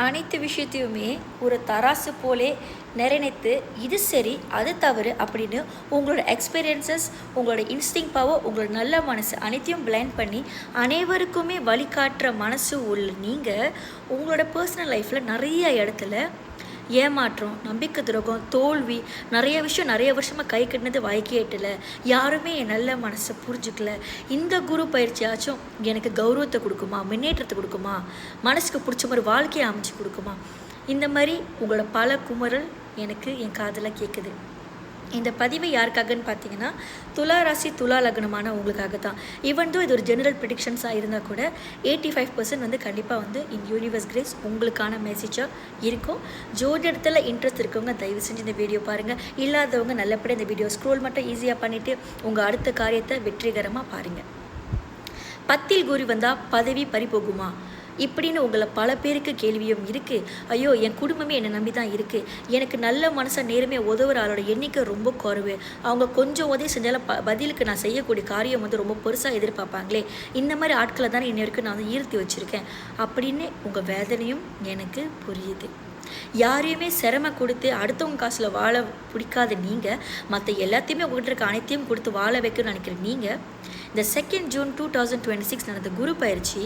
அனைத்து விஷயத்தையுமே ஒரு தராசு போலே நிர்ணயித்து இது சரி அது தவறு அப்படின்னு உங்களோட எக்ஸ்பீரியன்சஸ், உங்களோட இன்ஸ்டிங் பவர், உங்களோட நல்ல மனசு அனைத்தையும் பிளைண்ட் பண்ணி அனைவருக்குமே வழிகாட்டுற மனசு உள்ள நீங்கள் உங்களோட பர்சனல் லைஃப்பில் நிறைய இடத்துல ஏமாற்றம், நம்பிக்கை துரோகம், தோல்வி, நிறைய விஷயம் நிறைய வருஷமாக கை கட்டினது வாய்க்கே எட்டலை, யாருமே என் நல்ல மனசை புரிஞ்சுக்கல, இந்த குரு பயிற்சியாச்சும் எனக்கு கௌரவத்தை கொடுக்குமா, முன்னேற்றத்தை கொடுக்குமா, மனசுக்கு பிடிச்ச மாதிரி வாழ்க்கையை அமைச்சு கொடுக்குமா, இந்த மாதிரி உங்களோட பல குமரல் எனக்கு என் காதில் கேட்குது. இந்த பதிவை யாருக்காகன்னு பார்த்தீங்கன்னா துலா ராசி துலா லக்னமான உங்களுக்காக தான். ஈவன் தோ இது ஒரு ஜெனரல் ப்ரிடிக்ஷன்ஸாக இருந்தால் கூட 85% வந்து கண்டிப்பாக வந்து இன் யூனிவர்ஸ் கிரேஸ் உங்களுக்கான மெசேஜாக இருக்கும். ஜோதிடத்தில் இன்ட்ரெஸ்ட் இருக்கவங்க தயவு செஞ்சு இந்த வீடியோ பாருங்கள். இல்லாதவங்க நல்லபடியாக இந்த வீடியோ ஸ்க்ரோல் மட்டும் ஈஸியாக பண்ணிவிட்டு உங்கள் அடுத்த காரியத்தை வெற்றிகரமாக பாருங்கள். 10ல் குரு வந்தால் பதவி பறி போகுமா இப்படின்னு உங்களை பல பேருக்கு கேள்வியும் இருக்குது. ஐயோ என் குடும்பமே என்னை நம்பி தான் இருக்குது, எனக்கு நல்ல மனசை நேரமே உதவுற ஆளோட எண்ணிக்கை ரொம்ப குறைவு, அவங்க கொஞ்சம் உதவி செஞ்சாலும் பதிலுக்கு நான் செய்யக்கூடிய காரியம் வந்து ரொம்ப பெருசாக எதிர்பார்ப்பாங்களே, இந்த மாதிரி ஆட்களை தானே இன்ன வரைக்கும் நான் வந்து ஈர்த்தி வச்சுருக்கேன் அப்படின்னு உங்கள் வேதனையும் எனக்கு புரியுது. யாரையுமே சிரம கொடுத்து அடுத்தவங்க காசில் வாழ பிடிக்காத நீங்கள், மற்ற எல்லாத்தையுமே உங்கள்கிட்ட இருக்க அனைத்தையும் கொடுத்து வாழ வைக்கணும்னு நினைக்கிற நீங்கள், இந்த 2 ஜூன் 2026 நடந்த குரு பயிற்சி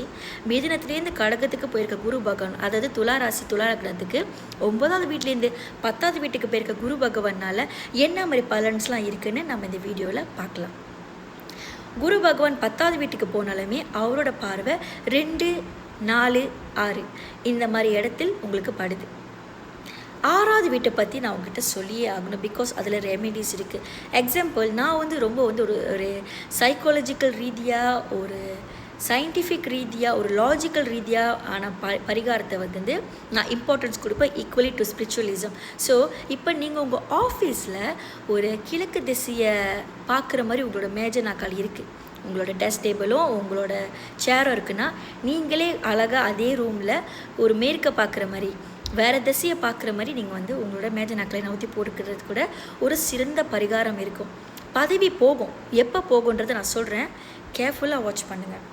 மிதுனத்துலேருந்து கடகத்துக்கு போயிருக்க குரு பகவான், அதாவது துலா ராசி துலா லக்னத்துக்கு 9வது வீட்டிலேருந்து 10வது வீட்டுக்கு போயிருக்க குரு பகவானால் என்ன மாதிரி பலன்ஸ்லாம் இருக்குன்னு நம்ம இந்த வீடியோவில் பார்க்கலாம். குரு பகவான் 10வது வீட்டுக்கு போனாலுமே அவரோட பார்வை 2, 4, 6 இந்த மாதிரி இடத்தில் உங்களுக்கு படுது. 6வது வீட்டை பற்றி நான் உங்ககிட்ட சொல்லியே ஆகணும், பிகாஸ் அதில் ரெமெடிஸ் இருக்குது. எக்ஸாம்பிள், நான் வந்து ரொம்ப வந்து ஒரு சைக்காலஜிக்கல் ரீதியாக, ஒரு சயின்டிஃபிக் ரீதியாக, ஒரு லாஜிக்கல் ரீதியாக ஆன பரிகாரத்தை வந்து நான் இம்பார்ட்டன்ஸ் கொடுப்பேன், ஈக்குவலி டு ஸ்பிரிச்சுவலிசம். ஸோ இப்போ நீங்கள் உங்கள் ஆஃபீஸில் ஒரு கிழக்கு திசையை பார்க்குற மாதிரி உங்களோட மேஜர் நாக்கால் இருக்குது, உங்களோட டெஸ்க் டேபிளும் உங்களோட சேரும் இருக்குன்னா, நீங்களே அழகாக அதே ரூமில் ஒரு மேற்க பார்க்குற மாதிரி வேறு திசையை பார்க்குற மாதிரி நீங்கள் வந்து உங்களோட மேஜர் நாக்களை நவுத்தி போட்டுக்கிறது கூட ஒரு சிறந்த பரிகாரம் இருக்கும். பதவி போகும், எப்போ போகுன்றதை நான் சொல்கிறேன், கேர்ஃபுல்லாக வாட்ச் பண்ணுங்கள்.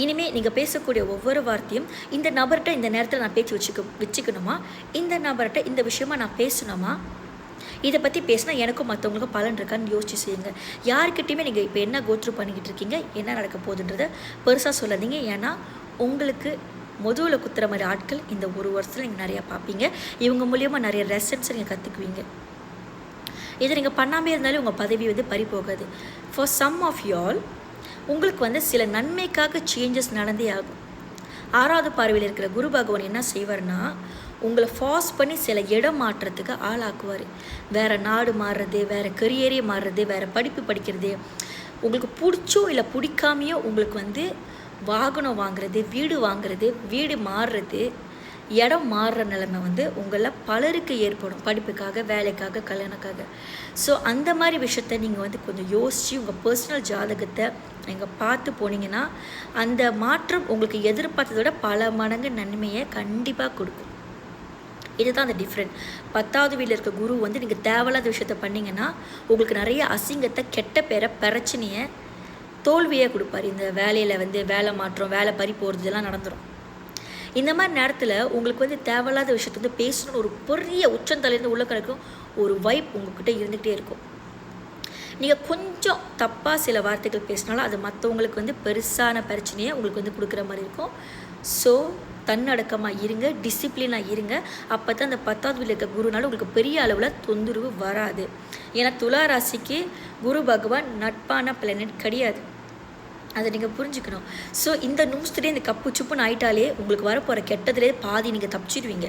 இனிமேல் நீங்கள் பேசக்கூடிய ஒவ்வொரு வார்த்தையும் இந்த நபர்கிட்ட இந்த நேரத்தில் நான் பேச்சு வச்சுக்கணுமா, இந்த நபர்கிட்ட இந்த விஷயமா நான் பேசணுமா, இதை பற்றி பேசினா எனக்கும் மற்றவங்களுக்கும் பலன் இருக்கான்னு யோசிச்சு செய்யுங்க. யாருக்கிட்டையுமே நீங்கள் இப்போ என்ன கோத்ரூ பண்ணிக்கிட்டு இருக்கீங்க, என்ன நடக்க போகுதுன்றதை பெருசாக சொல்லாதீங்க. ஏன்னா உங்களுக்கு முதுகில் குத்துற மாதிரி ஆட்கள் இந்த ஒரு வருஷத்தில் நீங்கள் நிறையா பார்ப்பீங்க. இவங்க மூலியமாக நிறைய ரெசன்ஸை நீங்கள் கற்றுக்குவீங்க. இதை நீங்கள் பண்ணாமே இருந்தாலும் உங்கள் பதவி வந்து பறி போகாது. ஃபார் சம் ஆஃப் யூஆல் உங்களுக்கு வந்து சில நன்மைக்காக சேஞ்சஸ் நடந்தே ஆகும். 6வது பார்வையில் இருக்கிற குரு பகவான் என்ன செய்வார்னா, உங்களை ஃபாஸ் பண்ணி சில இடம் மாற்றத்துக்கு ஆளாக்குவார். வேறு நாடு மாறுறது, வேறு கரியரே மாறுறது, வேறு படிப்பு படிக்கிறது, உங்களுக்கு பிடிச்சோ இல்லை பிடிக்காமையோ உங்களுக்கு வந்து வாகனம் வாங்குறது, வீடு வாங்குறது, வீடு மாறுறது, இடம் மாறுற நிலைமை வந்து உங்களில் பலருக்கு ஏற்படும், படிப்புக்காக, வேலைக்காக, கல்யாணக்காக. ஸோ அந்த மாதிரி விஷயத்த நீங்கள் வந்து கொஞ்சம் யோசித்து உங்கள் பர்சனல் ஜாதகத்தை நீங்கள் பார்த்து போனீங்கன்னா அந்த மாற்றம் உங்களுக்கு எதிர்பார்த்ததோட பல மடங்கு நன்மையை கண்டிப்பாக கொடுக்கும். இதுதான் அந்த டிஃப்ரெண்ட். 10வது வீட்டில் இருக்க குரு வந்து நீங்கள் தேவையில்லாத விஷயத்த பண்ணிங்கன்னா உங்களுக்கு நிறைய அசிங்கத்தை, கெட்ட பேரை, பிரச்சனையை, தோல்வியாக கொடுப்பார். இந்த வேலையில் வந்து வேலை மாற்றம், வேலை பறி போகிறது இதெல்லாம் நடந்துடும். இந்த மாதிரி நேரத்தில் உங்களுக்கு வந்து தேவையில்லாத விஷயத்த வந்து பேசணும்னு ஒரு பெரிய உச்சந்தலையிலேருந்து உள்ள கணக்கும் ஒரு வைப் உங்கள்கிட்ட இருந்துகிட்டே இருக்கும். நீங்கள் கொஞ்சம் தப்பாக சில வார்த்தைகள் பேசினாலும் அது மற்றவங்களுக்கு வந்து பெருசான பிரச்சனையை உங்களுக்கு வந்து கொடுக்குற மாதிரி இருக்கும். ஸோ தன்னடக்கமாக இருங்க, டிசிப்ளினாக இருங்க. அப்போ தான் அந்த 10வது வீட்டில் இருக்க குருனால உங்களுக்கு பெரிய அளவில் தொந்தரவு வராது. ஏன்னா துலா ராசிக்கு குரு பகவான் நட்பான பிளானட் கிடையாது, அதை நீங்கள் புரிஞ்சுக்கணும். ஸோ இந்த நிமிஷத்துலேயே இந்த கப்பு சுப்புன்னு ஆயிட்டாலே உங்களுக்கு வரப்போகிற கெட்டதுலேயே பாதி நீங்கள் தப்பிச்சிடுவீங்க.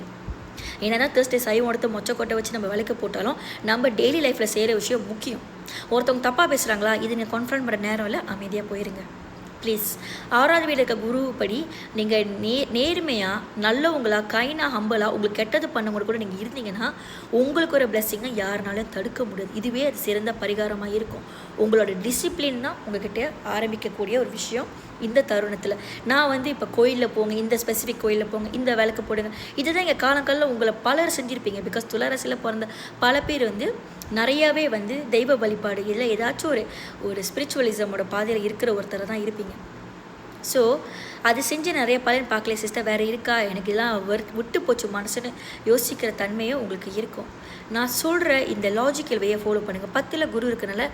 ஏன்னா தான் தேர்ஸ்டே சைவம் எடுத்து மொச்சக்கொட்டை வச்சு நம்ம விளக்க போட்டாலும் நம்ம டெய்லி லைஃப்பில் செய்கிற விஷயம் முக்கியம். ஒருத்தவங்க தப்பாக பேசுகிறாங்களா, இது நீங்கள் கான்ஃபரன்ட் பண்ணுற நேரம் இல்லை, அமைதியாக போயிருங்க ப்ளீஸ். 6வது வீட்டில் இருக்க குரு படி நீங்கள் நேர்மையாக, நல்லவங்களாக, கைனாக, ஹம்பலாக உங்களுக்கு கெட்டது பண்ணவங்க கூட நீங்கள் இருந்தீங்கன்னா உங்களுக்கு ஒரு பிளெஸ்ஸிங்கை யாருனாலும் தடுக்க முடியாது. இதுவே அது சிறந்த பரிகாரமாக இருக்கும். உங்களோட டிசிப்ளின் தான் உங்கள்கிட்ட ஆரம்பிக்கக்கூடிய ஒரு விஷயம். இந்த தருணத்தில் நான் வந்து இப்போ கோயிலில் போங்க, இந்த ஸ்பெசிஃபிக் கோயிலில் போங்க, இந்த வேலைக்கு போடுங்க, இதுதான் எங்கள் காலங்களில் உங்களை பலர் செஞ்சுருப்பீங்க. பிகாஸ் துளாராசியில் பிறந்த பல பேர் வந்து நிறையாவே வந்து தெய்வ வழிபாடு இல்லை ஏதாச்சும் ஒரு ஸ்பிரிச்சுவலிசமோட பாதையில் இருக்கிற ஒருத்தரை தான் இருப்பீங்க. ஸோ அது செஞ்சு நிறைய பலன் பார்க்கல சிஸ்டர், வேறு இருக்கா, எனக்கு இதெல்லாம் விட்டு போச்சு மனசுன்னு யோசிக்கிற தன்மையும் உங்களுக்கு இருக்கும். நான் சொல்கிற இந்த லாஜிக்கல் வேயை ஃபாலோ பண்ணுங்கள். 10ல் குரு இருக்கனால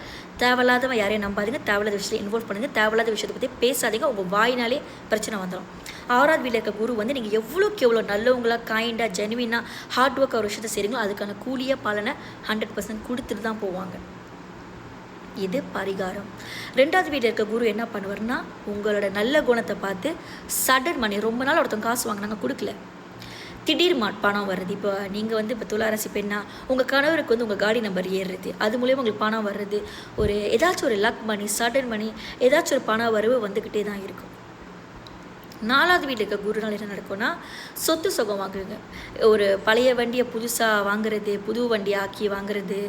தேவையில்லாதவன் யாரையும் நம்பாதீங்க, தேவையில்லாத விஷயத்தை இன்வால்வ் பண்ணுங்கள், தேவையில்லாத விஷயத்தை பற்றி பேசாதீங்க, உங்கள் வாயினாலே பிரச்சனை வந்துடும். 6வது வீட்டில் இருக்க குரு வந்து நீங்கள் எவ்வளோக்கு எவ்வளோ நல்லவங்களாக, கைண்டாக, ஜெனுவினாக, ஹார்ட் ஒர்க்காக ஒரு விஷயத்தை செய்கிறீங்களோ அதுக்கான கூலியாக பலனை 100% கொடுத்துட்டு தான் போவாங்க. இது பரிகாரம். 2வது வீட்டில் இருக்க குரு என்ன பண்ணுவார்னா, உங்களோட நல்ல குணத்தை பார்த்து சடன் மணி, ரொம்ப நாள் ஒருத்தவங்க காசு வாங்கினாங்க கொடுக்கல, திடீர் பணம் வர்றது. இப்போ நீங்கள் வந்து இப்போ துளாராசி பெண்ணா, உங்கள் கணவருக்கு வந்து உங்கள் காடி நம்பர் ஏறுறது, அது மூலியமாக உங்களுக்கு பணம் வர்றது, ஒரு ஏதாச்சும் ஒரு லக் மணி, சடன் மணி, ஏதாச்சும் ஒரு பண வரவு வந்துக்கிட்டே தான் இருக்கும். 4வது வீட்டில் இருக்க குருநாள் என்ன நடக்கும்னா, சொத்து சுகம் வாங்குவீங்க. ஒரு பழைய வண்டியை புதுசாக வாங்குறது, புது வண்டியை ஆக்கி வாங்குறது,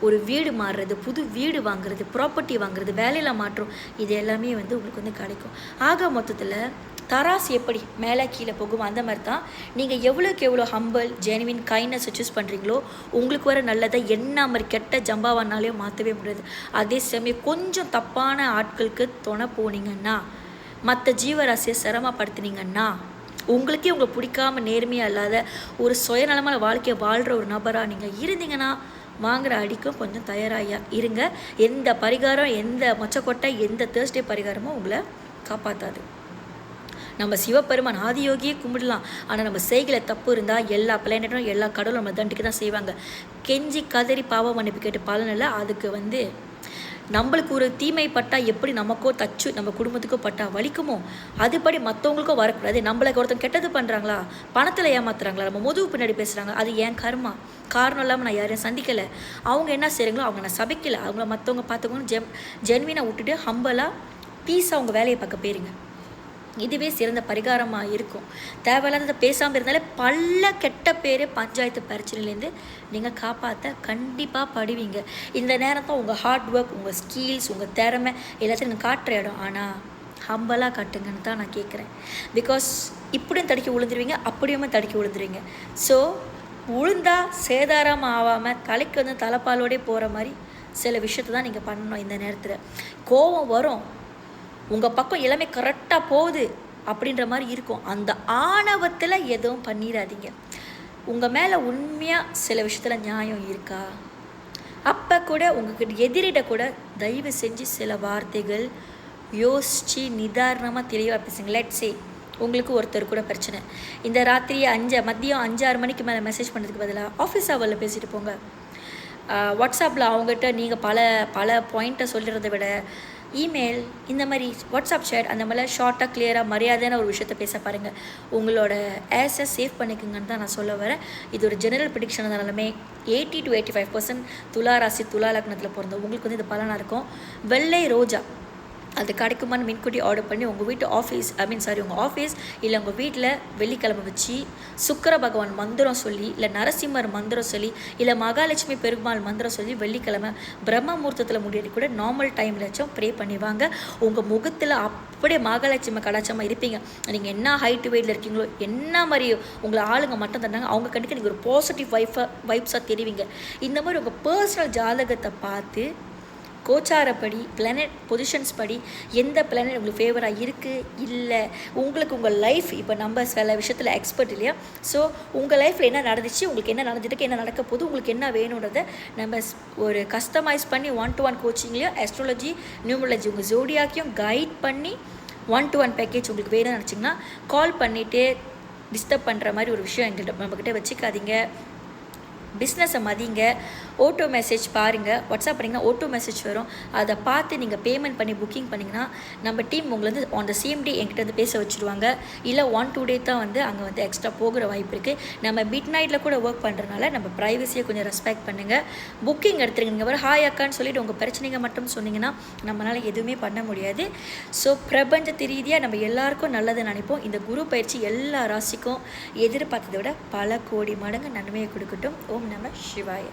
ஒரு வீடு மாறுறது, புது வீடு வாங்குறது, ப்ராப்பர்ட்டி வாங்குறது, வேலையில் மாற்றம், இது எல்லாமே வந்து உங்களுக்கு வந்து கிடைக்கும். ஆக மொத்தத்தில் தராசு எப்படி மேலே கீழே போகும் அந்த மாதிரி தான் நீங்கள் எவ்வளோக்கு எவ்வளோ ஹம்பிள், ஜெனுவின், கைண்ட்னஸை சூஸ் பண்ணுறீங்களோ உங்களுக்கு வர நல்லதை என்ன மாதிரி கெட்ட ஜம்பாவானாலையும் மாற்றவே முடியாது. அதே சமயம் கொஞ்சம் தப்பான ஆட்களுக்கு துணை போனீங்கன்னா, மற்ற ஜீவராசியை சிரமப்படுத்தினீங்கன்னா, உங்களுக்கே உங்களை பிடிக்காமல் நேர்மையாக இல்லாத ஒரு சுயநலமான வாழ்க்கையை வாழ்கிற ஒரு நபராக நீங்கள் இருந்தீங்கன்னா, வாங்குகிற அடிக்கும் கொஞ்சம் தயாராக இருங்க. எந்த பரிகாரம், எந்த மொச்சக்கொட்டை, எந்த தேர்ஸ்டே பரிகாரமும் உங்களை காப்பாற்றாது. நம்ம சிவபெருமான் ஆதியோகியே கும்பிடலாம், ஆனால் நம்ம செய்கிற தப்பு இருந்தால் எல்லா பிளானட்டும் எல்லா கடவுளும் நம்ம தண்டிக்க தான் செய்வாங்க. கெஞ்சி கதறி பாவம் மன்னிப்பு கேட்டு பலன் இல்லை. அதுக்கு வந்து நம்மளுக்கு ஒரு தீமை பட்டால் எப்படி நமக்கோ தச்சு நம்ம குடும்பத்துக்கோ பட்டா வலிக்குமோ, அதுபடி மற்றவங்களுக்கும் வரக்கூடாது. நம்மளுக்கு ஒருத்தன் கெட்டது பண்ணுறாங்களா, பணத்தில் ஏமாத்துறாங்களா, நம்ம முதுகு பின்னாடி பேசுகிறாங்க, அது ஏன் கர்மா. காரணம் இல்லாமல் நான் யாரையும் சந்திக்கலை, அவங்க என்ன செய்கிறாங்களோ அவங்க நான் சபிக்கலை, அவங்கள மற்றவங்க பார்த்துக்கணும். ஜென்வினை விட்டுட்டு ஹம்பலாக பீஸாக அவங்க வேலையை பார்க்க போயிருங்க. இதுவே சிறந்த பரிகாரமாக இருக்கும். தேவையில்லாத பேசாமல் இருந்தாலே பல கெட்ட பேர் பஞ்சாயத்து பிரச்சனையிலேருந்து நீங்கள் காப்பாற்ற கண்டிப்பாக படுவீங்க. இந்த நேரத்தை உங்கள் ஹார்ட் ஒர்க், உங்கள் ஸ்கில்ஸ், உங்கள் திறமை எல்லாத்தையும் நீங்கள் காட்டுற இடம். ஆனால் ஹம்பலாக காட்டுங்கன்னு தான் நான் கேட்குறேன். பிகாஸ் இப்படியும் தடுக்கி விழுந்துருவீங்க, அப்படியுமே தடுக்கி விழுந்துருவீங்க. ஸோ விழுந்தா சேதாரம் ஆகாமல் தலைக்கு வந்து தலைப்பாலோடே போகிற மாதிரி சில விஷயத்தை தான் நீங்கள் பண்ணணும். இந்த நேரத்தில் கோபம் வரும், உங்கள் பக்கம் எல்லாமே கரெக்டாக போகுது அப்படின்ற மாதிரி இருக்கும். அந்த ஆணவத்தில் எதுவும் பண்ணிடாதீங்க. உங்கள் மேலே உண்மையாக சில விஷயத்தில் நியாயம் இருக்கா, அப்போ கூட உங்கள்கிட்ட எதிரிட கூட தயவு செஞ்சு சில வார்த்தைகள் யோசித்து நிதாரணமாக தெளிவாக பேசுங்க. லெட்ஸே உங்களுக்கு ஒருத்தர் கூட பிரச்சனை, இந்த ராத்திரி மதியம் 5-6 மணிக்கு மேலே மெசேஜ் பண்ணுறதுக்கு பதிலாக ஆஃபீஸ் ஹவரில் பேசிட்டு போங்க. வாட்ஸ்அப்பில் அவங்ககிட்ட நீங்கள் பல பாயிண்ட்டை சொல்கிறத விட இமெயில், இந்த மாதிரி வாட்ஸ்அப் சேட், அந்த மாதிரிலாம் ஷார்ட்டாக கிளியராக மரியாதையான ஒரு விஷயத்தை பேச பாருங்கள். உங்களோட ஆஸை சேவ் பண்ணிக்கோங்கன்னு தான் நான் சொல்ல வரேன். இது ஒரு ஜெனரல் ப்ரிடிக்ஷன் இருந்தாலுமே 80 to 85% துலா ராசி, துலா லக்னத்தில் பிறந்த உங்களுக்கு வந்து இது பலனாக இருக்கும். வெள்ளை ரோஜா அது கிடைக்குமான்னு முன்கூட்டி ஆர்டர் பண்ணி உங்கள் வீட்டு உங்கள் ஆஃபீஸ் இல்லை உங்கள் வீட்டில் வெள்ளிக்கிழமை வச்சு சுக்கிர பகவான் மந்திரம் சொல்லி, இல்லை நரசிம்மர் மந்திரம் சொல்லி, இல்லை மகாலட்சுமி பெருமாள் மந்திரம் சொல்லி வெள்ளிக்கிழமை பிரம்ம முகூர்த்தத்தில் முடியாடி கூட நார்மல் டைம்லச்சும் ப்ரே பண்ணிவாங்க. உங்கள் முகத்தில் அப்படியே மகாலட்சுமி கடாச்சமாக இருப்பீங்க. நீங்கள் என்ன ஹைட் வெயிட்டில் இருக்கீங்களோ, என்ன மாதிரி உங்களை ஆளுங்க மட்டும் தந்தாங்க, அவங்க கண்டிப்பாக நீங்கள் ஒரு பாசிட்டிவ் வைப்ஸாக தெரிவிங்க. இந்த மாதிரி உங்கள் பர்சனல் ஜாதகத்தை பார்த்து கோச்சாரப்படி, பிளானட் பொசிஷன்ஸ் படி எந்த பிளானட் உங்களுக்கு ஃபேவராக இருக்குது இல்லை, உங்களுக்கு உங்கள் லைஃப், இப்போ நம்ம சில விஷயத்தில் எக்ஸ்பர்ட் இல்லையா, ஸோ உங்கள் லைஃப்பில் என்ன நடந்துச்சு, உங்களுக்கு என்ன நடந்துட்டு, என்ன நடக்க போகுது, உங்களுக்கு என்ன வேணுன்றதை நம்ம ஒரு கஸ்டமைஸ் பண்ணி 1-to-1 கோச்சிங்லேயும் அஸ்ட்ராலஜி, நியூமராலஜி உங்கள் ஜோடியாக்கையும் கைட் பண்ணி 1-to-1 பேக்கேஜ் உங்களுக்கு வேணும்னு நினச்சிங்கன்னா கால் பண்ணிவிட்டு டிஸ்டர்ப் பண்ணுற மாதிரி ஒரு விஷயம் நம்மக்கிட்ட வச்சுக்காதீங்க. பிஸ்னஸை மதிங்க. ஓட்டோ மெசேஜ் பாருங்கள், வாட்ஸ்அப் பண்ணிங்கன்னா ஓட்டோ மெசேஜ் வரும், அதை பார்த்து நீங்கள் பேமெண்ட் பண்ணி புக்கிங் பண்ணிங்கன்னா நம்ம டீம் உங்களை வந்து ஆன் த சேம் டே என்கிட்ட வந்து பேச வச்சுருவாங்க. இல்லை 1-2 டே தான் வந்து அங்கே வந்து எக்ஸ்ட்ரா போகிற வாய்ப்பு இருக்குது. நம்ம மிட் நைட்டில் கூட ஒர்க் பண்ணுறதுனால நம்ம ப்ரைவசியை கொஞ்சம் ரெஸ்பெக்ட் பண்ணுங்கள். புக்கிங் எடுத்துருங்க. நீங்கள் ஹாய் அக்கான்னு சொல்லிவிட்டு உங்கள் பிரச்சனைங்க மட்டும் சொன்னீங்கன்னா நம்மளால் எதுவுமே பண்ண முடியாது. ஸோ பிரபஞ்சத்து ரீதியாக நம்ம எல்லாருக்கும் நல்லது நினைப்போம். இந்த குரு பயிற்சி எல்லா ராசிக்கும் எதிர்பார்த்ததை விட பல கோடி மடங்கு நன்மையை கொடுக்கட்டும். ஓம் நம சிவாய.